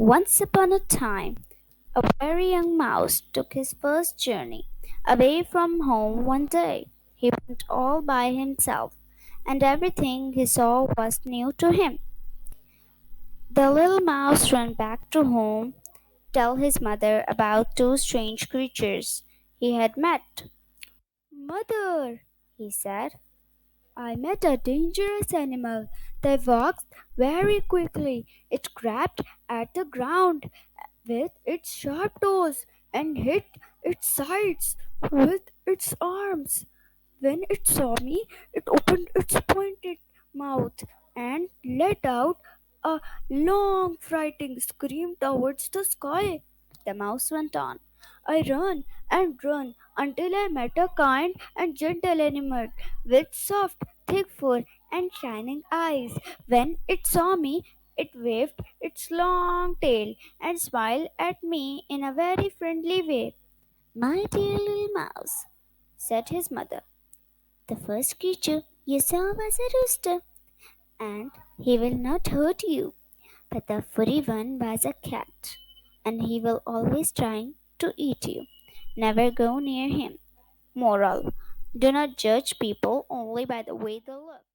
Once upon a time, a very young mouse took his first journey away from home one day. He went all by himself, and everything he saw was new to him. The little mouse ran back to home, tell his mother about two strange creatures he had met. "Mother," he said, "I met a dangerous animal that walked very quickly. It grabbed at the ground with its sharp toes and hit its sides with its arms. When it saw me, it opened its pointed mouth and let out a long, frightened scream towards the sky." The mouse went on. "I ran and ran until I met a kind and gentle animal with soft, thick fur and shining eyes. When it saw me, it waved its long tail and smiled at me in a very friendly way." "My dear little mouse," said his mother, "the first creature you saw was a rooster, and he will not hurt you. But the furry one was a cat, and he will always try to eat you. Never go near him." Moral: do not judge people only by the way they look.